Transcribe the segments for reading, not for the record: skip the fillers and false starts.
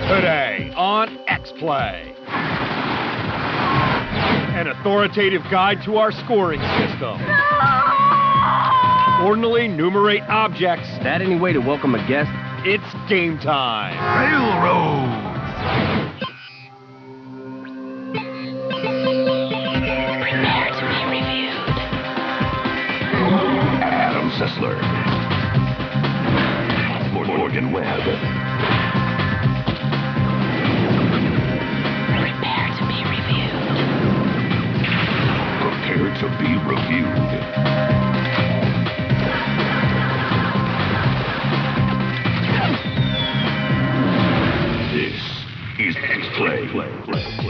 Today on X-Play. An authoritative guide to our scoring system. Ordinally numerate objects. Is that any way to welcome a guest? It's game time. Railroads. Prepare to be reviewed. Adam Sessler. Morgan Webb. Prepare to be reviewed. Prepare to be reviewed. This is X-Play.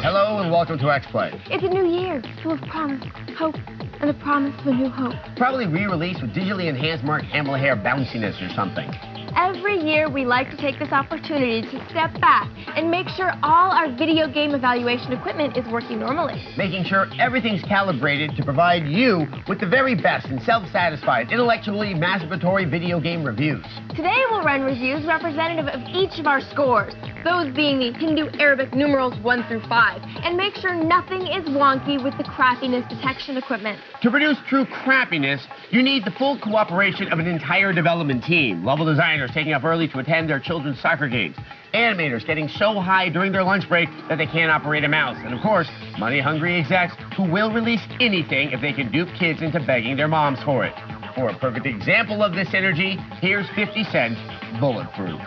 Hello and welcome to X-Play. It's a new year, full of promise, hope, and the promise of a new hope. Probably re-released with digitally enhanced Mark Hamill hair bounciness or something. Every year, we like to take this opportunity to step back and make sure all our video game evaluation equipment is working normally. Making sure everything's calibrated to provide you with the very best and self-satisfied, intellectually masturbatory video game reviews. Today, we'll run reviews representative of each of our scores, those being the Hindu Arabic numerals 1 through 5, and make sure nothing is wonky with the crappiness detection equipment. To produce true crappiness, you need the full cooperation of an entire development team. Level designers taking off early to attend their children's soccer games. Animators getting so high during their lunch break that they can't operate a mouse. And of course, money-hungry execs who will release anything if they can dupe kids into begging their moms for it. For a perfect example of this energy, here's 50 Cent Bulletproof.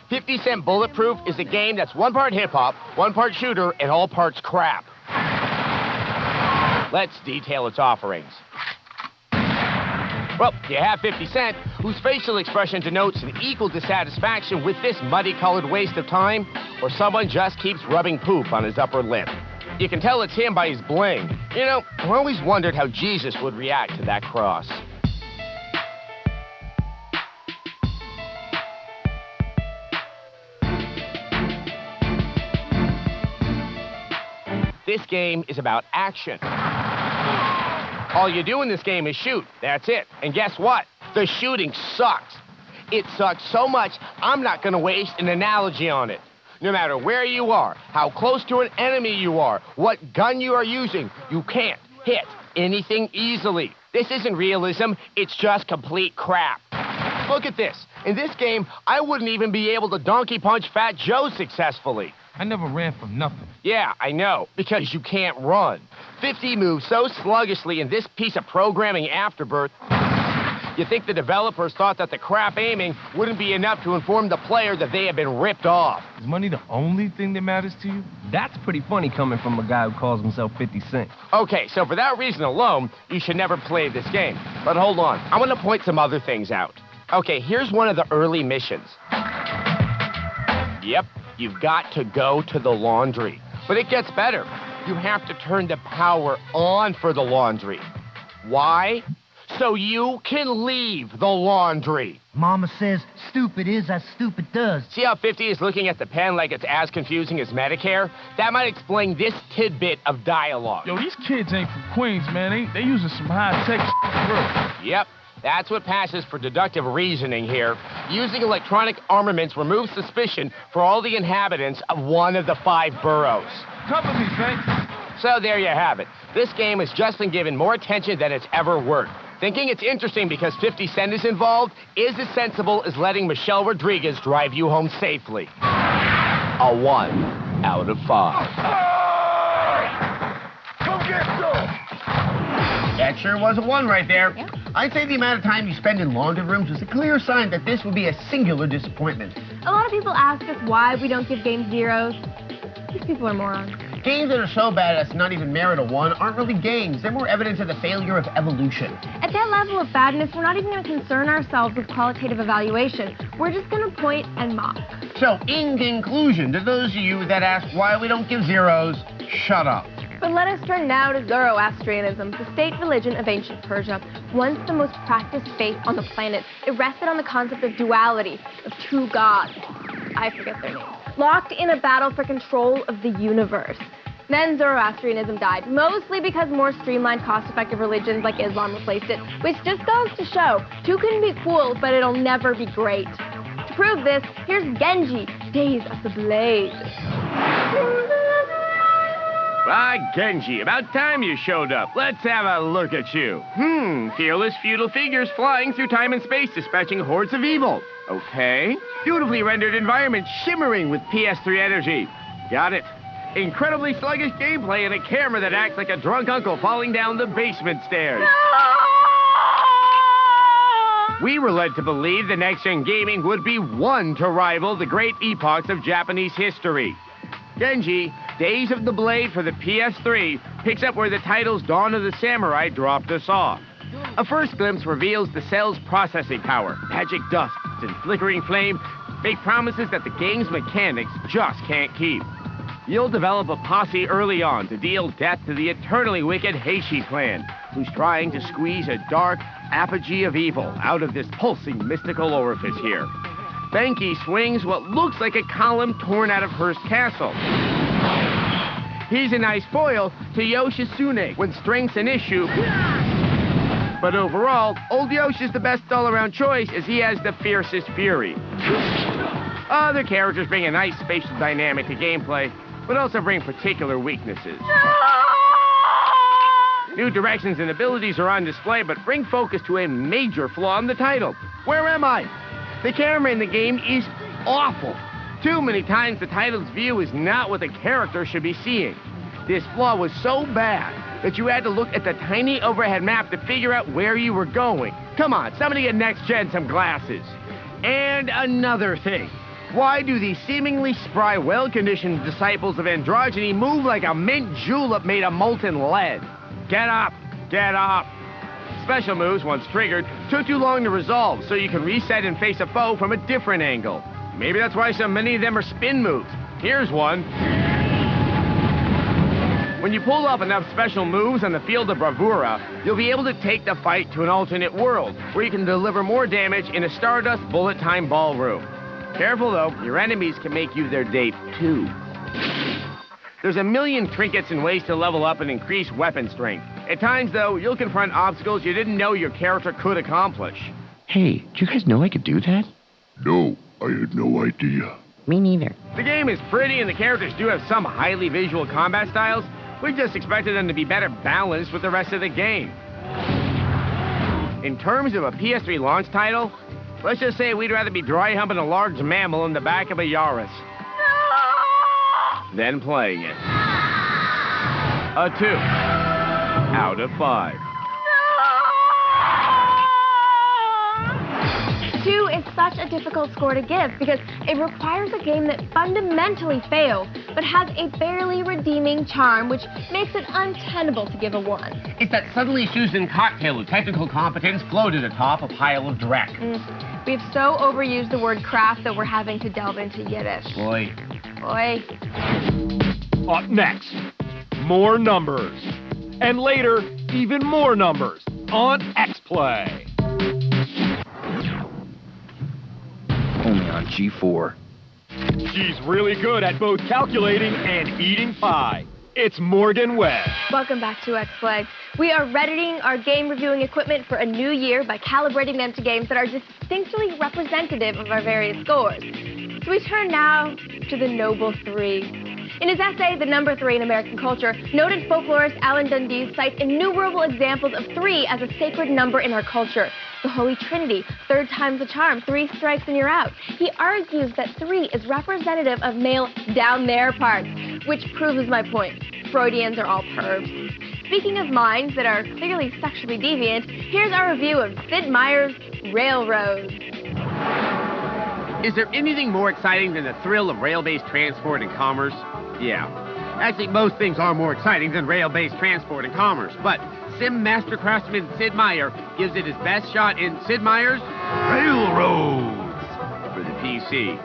50 Cent Bulletproof is a game that's 1 part hip-hop, 1 part shooter, and all parts crap. Let's detail its offerings. Well, you have 50 Cent, whose facial expression denotes an equal dissatisfaction with this muddy-colored waste of time, or someone just keeps rubbing poop on his upper lip. You can tell it's him by his bling. You know, I always wondered how Jesus would react to that cross. This game is about action. All you do in this game is shoot. That's it. And guess what? The shooting sucks. It sucks so much, I'm not going to waste an analogy on it. No matter where you are, how close to an enemy you are, what gun you are using, you can't hit anything easily. This isn't realism, it's just complete crap. Look at this. In this game, I wouldn't even be able to donkey punch Fat Joe successfully. I never ran from nothing. Yeah, I know, because you can't run. 50 moves so sluggishly in this piece of programming Afterbirth, you think the developers thought that the crap aiming wouldn't be enough to inform the player that they have been ripped off. Is money the only thing that matters to you? That's pretty funny coming from a guy who calls himself 50 Cent. Okay, so for that reason alone, you should never play this game. But hold on, I want to point some other things out. Okay, here's one of the early missions. Yep, you've got to go to the laundry. But it gets better. You have to turn the power on for the laundry. Why? So you can leave the laundry. Mama says stupid is as stupid does. See how 50 is looking at the pen like it's as confusing as Medicare? That might explain this tidbit of dialogue. Yo, these kids ain't from Queens, man. They using some high-tech shit for real. Yep. That's what passes for deductive reasoning here. Using electronic armaments removes suspicion for all the inhabitants of one of the 5 boroughs. Cover me, Banks. So there you have it. This game has just been given more attention than it's ever worth. Thinking it's interesting because 50 Cent is involved is as sensible as letting Michelle Rodriguez drive you home safely. A 1 out of 5. Come get some! That sure was a 1 right there. Yeah. I'd say the amount of time you spend in laundry rooms is a clear sign that this would be a singular disappointment. A lot of people ask us why we don't give games zeros. These people are morons. Games that are so bad as to not even merit a 1 aren't really games. They're more evidence of the failure of evolution. At that level of badness, we're not even going to concern ourselves with qualitative evaluation. We're just going to point and mock. So, in conclusion, to those of you that ask why we don't give zeros, shut up. But let us turn now to Zoroastrianism, the state religion of ancient Persia. Once the most practiced faith on the planet, it rested on the concept of duality, of 2 gods. I forget their names. Locked in a battle for control of the universe. Then Zoroastrianism died, mostly because more streamlined, cost-effective religions like Islam replaced it, which just goes to show 2 can be cool, but it'll never be great. To prove this, here's Genji, Days of the Blade. Why, Genji, about time you showed up. Let's have a look at you. Fearless feudal figures flying through time and space, dispatching hordes of evil. Okay. Beautifully rendered environment shimmering with PS3 energy. Got it. Incredibly sluggish gameplay and a camera that acts like a drunk uncle falling down the basement stairs. We were led to believe the next-gen gaming would be one to rival the great epochs of Japanese history. Genji, Days of the Blade for the PS3 picks up where the title's Dawn of the Samurai dropped us off. A first glimpse reveals the cell's processing power, magic dust, and flickering flame make promises that the game's mechanics just can't keep. You'll develop a posse early on to deal death to the eternally wicked Heishi clan, who's trying to squeeze a dark apogee of evil out of this pulsing mystical orifice here. Benki swings what looks like a column torn out of Hearst Castle. He's a nice foil to Yoshitsune when strength's an issue. But overall, old Yoshi's the best all-around choice as he has the fiercest fury. Other characters bring a nice spatial dynamic to gameplay, but also bring particular weaknesses. New directions and abilities are on display, but bring focus to a major flaw in the title. Where am I? The camera in the game is awful. Too many times the title's view is not what the character should be seeing. This flaw was so bad that you had to look at the tiny overhead map to figure out where you were going. Come on, somebody get Next Gen some glasses. And another thing. Why do these seemingly spry, well-conditioned disciples of androgyny move like a mint julep made of molten lead? Get up! Get up! Special moves, once triggered, took too long to resolve, so you can reset and face a foe from a different angle. Maybe that's why so many of them are spin moves. Here's one. When you pull off enough special moves on the field of bravura, you'll be able to take the fight to an alternate world, where you can deliver more damage in a Stardust bullet time ballroom. Careful though, your enemies can make you their date too. There's a million trinkets and ways to level up and increase weapon strength. At times though, you'll confront obstacles you didn't know your character could accomplish. Hey, do you guys know I could do that? No, I had no idea. Me neither. The game is pretty and the characters do have some highly visual combat styles. We just expected them to be better balanced with the rest of the game. In terms of a PS3 launch title, let's just say we'd rather be dry humping a large mammal in the back of a Yaris than playing it. A 2 out of 5. 2 is such a difficult score to give because it requires a game that fundamentally fails, but has a barely redeeming charm, which makes it untenable to give a 1. It's that suddenly Susan cocktail of technical competence floated atop a pile of dreck. We've so overused the word craft that we're having to delve into Yiddish. Boy. Boy. Up next, more numbers. And later, even more numbers on X-Play. Only on G4. She's really good at both calculating and eating pie. It's Morgan Webb. Welcome back to X-Play. We are readying our game reviewing equipment for a new year by calibrating them to games that are distinctly representative of our various scores. So we turn now to the Noble 3. In his essay, The Number 3 in American Culture, noted folklorist Alan Dundee cites innumerable examples of 3 as a sacred number in our culture. The Holy Trinity, 3rd time's the charm, 3 strikes and you're out. He argues that 3 is representative of male down there parts, which proves my point. Freudians are all pervs. Speaking of minds that are clearly sexually deviant, here's our review of Sid Meier's Railroad. Is there anything more exciting than the thrill of rail-based transport and commerce? Yeah. Actually, most things are more exciting than rail-based transport and commerce, but Sim Master Craftsman Sid Meier gives it his best shot in Sid Meier's Railroads for the PC.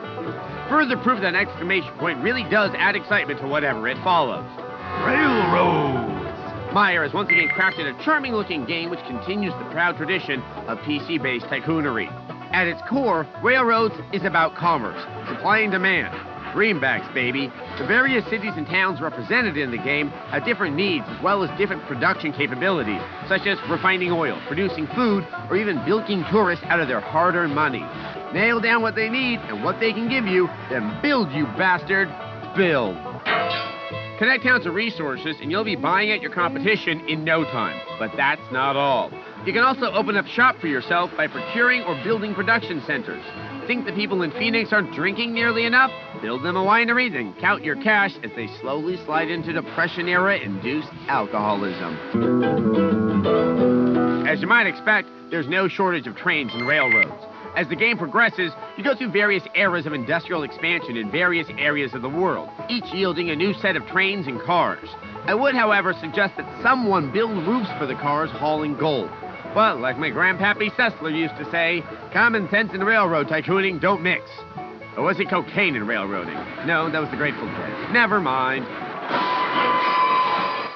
Further proof that an exclamation point really does add excitement to whatever it follows. Railroads! Meier has once again crafted a charming-looking game which continues the proud tradition of PC-based tycoonery. At its core, Railroads is about commerce, supply and demand. Greenbacks, baby. The various cities and towns represented in the game have different needs as well as different production capabilities, such as refining oil, producing food, or even bilking tourists out of their hard-earned money. Nail down what they need and what they can give you, then build, you bastard. Build. Connect towns with resources, and you'll be buying out your competition in no time. But that's not all. You can also open up shop for yourself by procuring or building production centers. Think the people in Phoenix aren't drinking nearly enough? Build them a winery, then count your cash as they slowly slide into Depression-era-induced alcoholism. As you might expect, there's no shortage of trains and railroads. As the game progresses, you go through various eras of industrial expansion in various areas of the world, each yielding a new set of trains and cars. I would, however, suggest that someone build roofs for the cars hauling gold. But, like my grandpappy Sessler used to say, common sense and railroad tycooning don't mix. Or was it cocaine and railroading? No, that was the Grateful Dead. Never mind.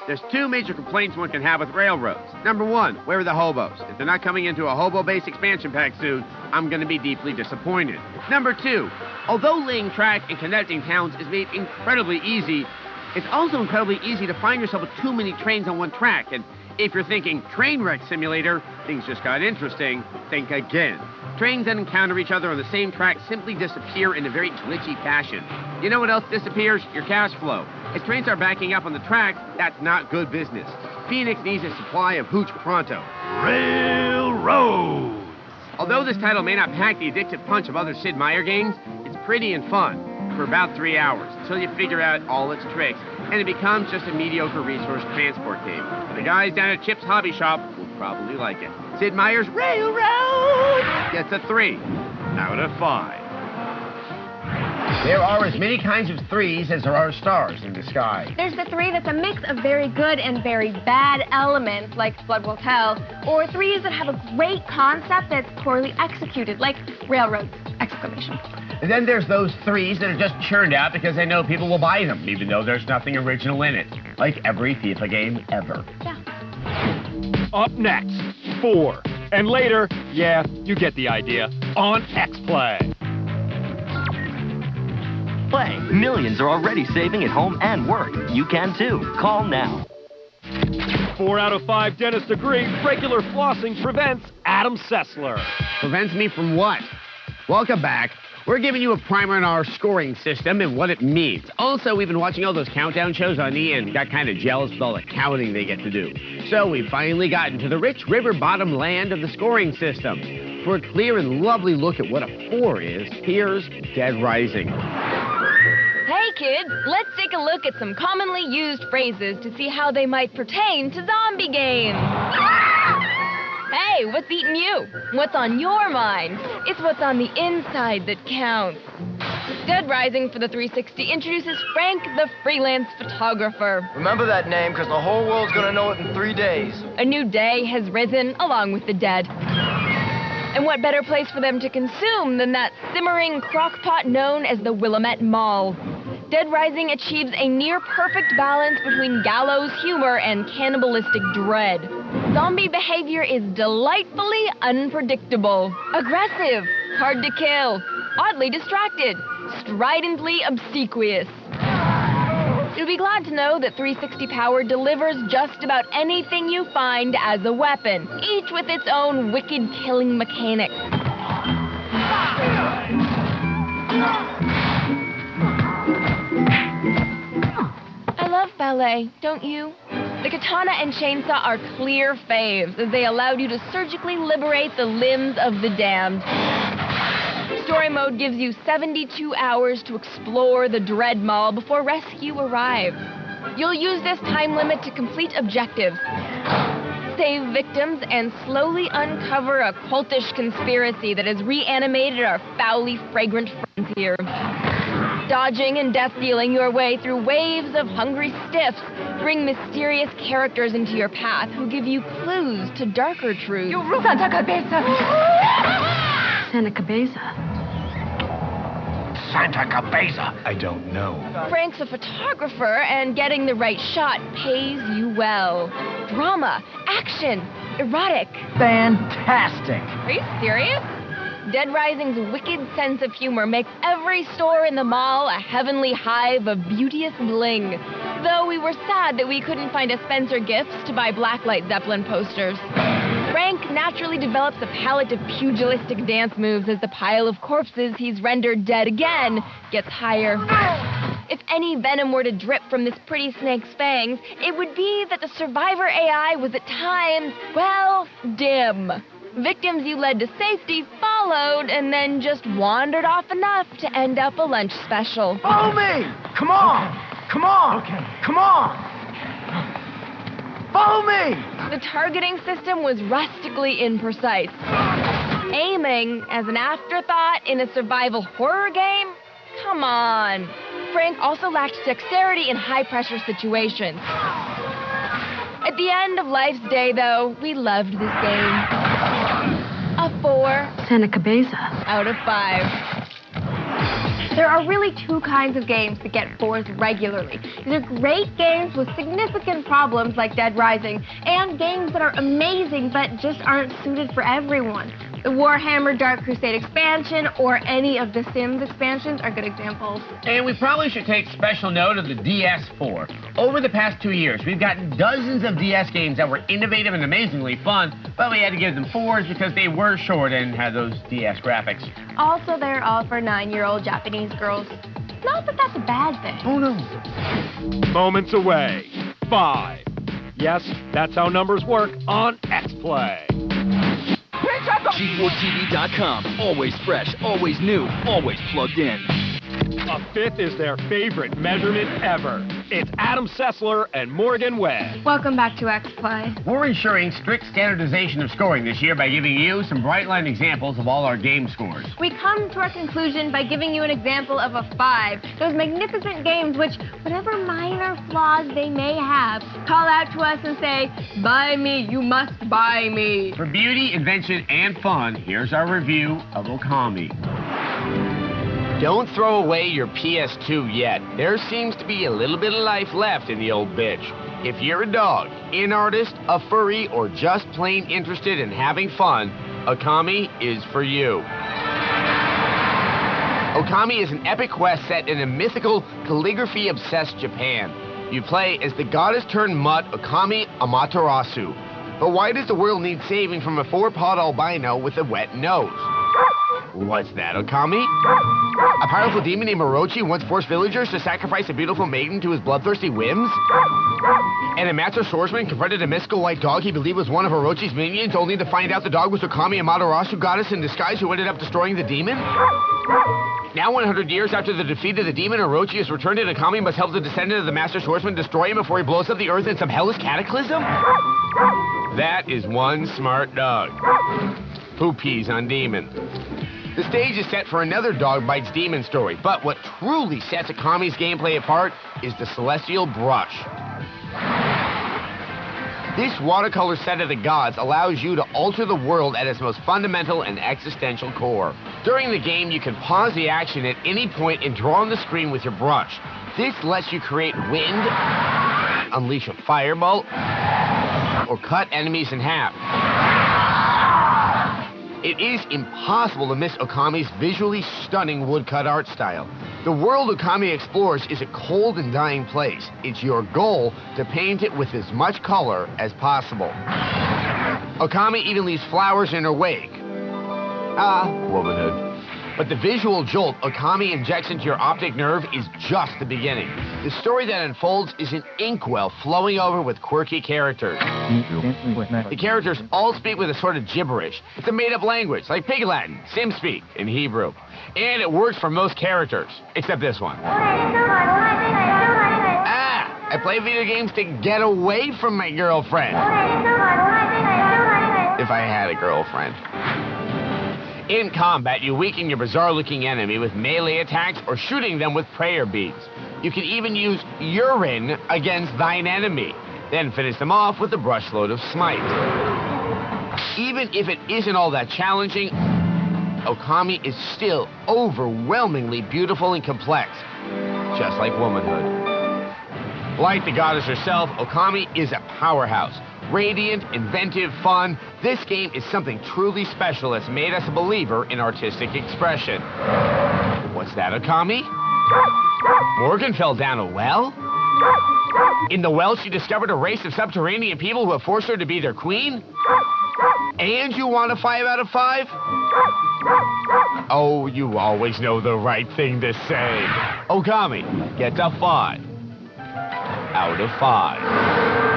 There's two major complaints one can have with railroads. Number one, where are the hobos? If they're not coming into a hobo-based expansion pack soon, I'm going to be deeply disappointed. Number two, although laying track and connecting towns is made incredibly easy, it's also incredibly easy to find yourself with too many trains on one track. And if you're thinking train wreck simulator, things just got interesting, think again. Trains that encounter each other on the same track simply disappear in a very glitchy fashion. You know what else disappears? Your cash flow. As trains are backing up on the tracks, that's not good business. Phoenix needs a supply of hooch pronto. Railroads! Although this title may not pack the addictive punch of other Sid Meier games, it's pretty and fun for about 3 hours until you figure out all its tricks, and it becomes just a mediocre resource transport game. The guys down at Chip's Hobby Shop will probably like it. Sid Meier's Railroad gets a 3 out of 5. There are as many kinds of 3s as there are stars in the sky. There's the 3 that's a mix of very good and very bad elements, like Blood Will Tell, or 3s that have a great concept that's poorly executed, like Railroads! Exclamation. And then there's those 3s that are just churned out because they know people will buy them, even though there's nothing original in it, like every FIFA game ever. Yeah. Up next, 4. And later, yeah, you get the idea, on X-Play. Play. Millions are already saving at home and work. You can too. Call now. 4 out of 5 dentists agree regular flossing prevents Adam Sessler. Prevents me from what? Welcome back. We're giving you a primer on our scoring system and what it means. Also, we've been watching all those countdown shows on E! and got kind of jealous with all the counting they get to do. So we finally gotten to the rich river bottom land of the scoring system. For a clear and lovely look at what a 4 is, here's Dead Rising. Hey kids, let's take a look at some commonly used phrases to see how they might pertain to zombie games. Hey, what's eating you? What's on your mind? It's what's on the inside that counts. Dead Rising for the 360 introduces Frank the Freelance Photographer. Remember that name, because the whole world's gonna know it in 3 days. A new day has risen along with the dead. And what better place for them to consume than that simmering crockpot known as the Willamette Mall? Dead Rising achieves a near-perfect balance between gallows humor and cannibalistic dread. Zombie behavior is delightfully unpredictable, aggressive, hard to kill, oddly distracted, stridently obsequious. You'll be glad to know that 360 Power delivers just about anything you find as a weapon, each with its own wicked killing mechanics. I love ballet, don't you? The katana and chainsaw are clear faves, as they allowed you to surgically liberate the limbs of the damned. Story mode gives you 72 hours to explore the Dread Mall before rescue arrives. You'll use this time limit to complete objectives, save victims, and slowly uncover a cultish conspiracy that has reanimated our foully fragrant frontier. Dodging and death-dealing your way through waves of hungry stiffs bring mysterious characters into your path who give you clues to darker truths. Santa Cabeza. Santa Cabeza. Santa Cabeza. I don't know. Frank's a photographer, and getting the right shot pays you well. Drama, action, erotic. Fantastic. Are you serious? Dead Rising's wicked sense of humor makes every store in the mall a heavenly hive of beauteous bling. Though we were sad that we couldn't find a Spencer Gifts to buy Blacklight Zeppelin posters. Frank naturally develops a palette of pugilistic dance moves as the pile of corpses he's rendered dead again gets higher. If any venom were to drip from this pretty snake's fangs, it would be that the survivor AI was at times, well, dim. Victims you led to safety followed and then just wandered off enough to end up a lunch special. Follow me! Come on! Come on! Okay. Come on! Follow me! The targeting system was rustically imprecise. Aiming as an afterthought in a survival horror game? Come on. Frank also lacked dexterity in high-pressure situations. At the end of life's day, though, we loved this game. A 4 Santa Cabeza out of 5. There are really two kinds of games that get 4s regularly. These are great games with significant problems like Dead Rising, and games that are amazing but just aren't suited for everyone. The Warhammer Dark Crusade expansion or any of the Sims expansions are good examples. And we probably should take special note of the DS4. Over the past 2 years, we've gotten dozens of DS games that were innovative and amazingly fun, but we had to give them 4s because they were short and had those DS graphics. Also, they're all for 9-year-old Japanese girls. Not that that's a bad thing. Oh, no. Moments away. 5. Yes, that's how numbers work on X-Play. G4TV.com. Always fresh, always new, always plugged in. A 5th is their favorite measurement ever. It's Adam Sessler and Morgan Webb. Welcome back to X-Play. We're ensuring strict standardization of scoring this year by giving you some bright line examples of all our game scores. We come to our conclusion by giving you an example of a 5. Those magnificent games which, whatever minor flaws they may have, call out to us and say, buy me, you must buy me. For beauty, invention, and fun, here's our review of Okami. Don't throw away your PS2 yet. There seems to be a little bit of life left in the old bitch. If you're a dog, an artist, a furry, or just plain interested in having fun, Okami is for you. Okami is an epic quest set in a mythical, calligraphy-obsessed Japan. You play as the goddess-turned-mutt Okami Amaterasu. But why does the world need saving from a 4-pawed albino with a wet nose? What's that, Okami? A powerful demon named Orochi once forced villagers to sacrifice a beautiful maiden to his bloodthirsty whims? And a master swordsman confronted a mystical white dog he believed was one of Orochi's minions, only to find out the dog was Okami Amaterasu, goddess in disguise who ended up destroying the demon? Now 100 years after the defeat of the demon, Orochi is returned and Okami must help the descendant of the master swordsman destroy him before he blows up the earth in some hellish cataclysm? That is one smart dog. Who pees on demon? The stage is set for another Dog Bites Demon story, but what truly sets Okami's gameplay apart is the Celestial Brush. This watercolor set of the gods allows you to alter the world at its most fundamental and existential core. During the game, you can pause the action at any point and draw on the screen with your brush. This lets you create wind, unleash a fireball, or cut enemies in half. It is impossible to miss Okami's visually stunning woodcut art style. The world Okami explores is a cold and dying place. It's your goal to paint it with as much color as possible. Okami even leaves flowers in her wake. Ah, womanhood. But the visual jolt Okami injects into your optic nerve is just the beginning. The story that unfolds is an inkwell flowing over with quirky characters. The characters all speak with a sort of gibberish. It's a made-up language, like Pig Latin, Sim speak, and Hebrew. And it works for most characters, except this one. Ah, I play video games to get away from my girlfriend. If I had a girlfriend. In combat, you weaken your bizarre-looking enemy with melee attacks or shooting them with prayer beads. You can even use urine against thine enemy, then finish them off with a brushload of smite. Even if it isn't all that challenging, Okami is still overwhelmingly beautiful and complex, just like womanhood. Like the goddess herself, Okami is a powerhouse. Radiant, inventive, fun. This game is something truly special that's made us a believer in artistic expression. What's that, Okami? Morgan fell down a well? In the well, she discovered a race of subterranean people who have forced her to be their queen? And you want a 5 out of 5? Oh, you always know the right thing to say. Okami gets a 5 out of 5.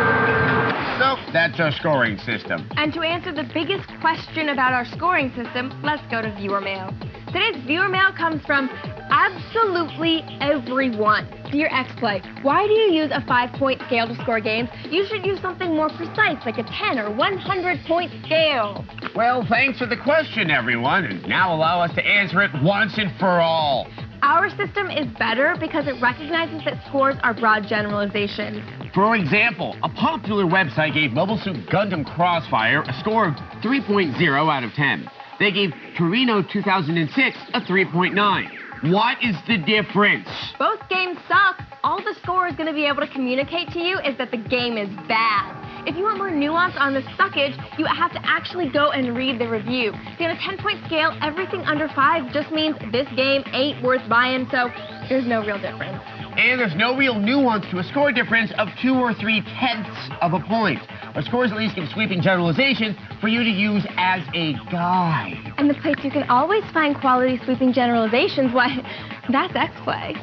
So, that's our scoring system. And to answer the biggest question about our scoring system, let's go to viewer mail. Today's viewer mail comes from absolutely everyone. Dear X-Play, why do you use a 5-point scale to score games? You should use something more precise, like a 10 or 100-point scale. Well, thanks for the question, everyone, and now allow us to answer it once and for all. Our system is better because it recognizes that scores are broad generalizations. For example, a popular website gave Mobile Suit Gundam Crossfire a score of 3.0 out of 10. They gave Torino 2006 a 3.9. What is the difference? Both games suck. All the score is going to be able to communicate to you is that the game is bad. If you want more nuance on the suckage, you have to actually go and read the review. See, on a 10-point scale, everything under 5 just means this game ain't worth buying, so there's no real difference. And there's no real nuance to a score difference of 2 or 3 tenths of a point. Our scores at least give sweeping generalizations for you to use as a guide. And the place you can always find quality sweeping generalizations, why, that's X-Play.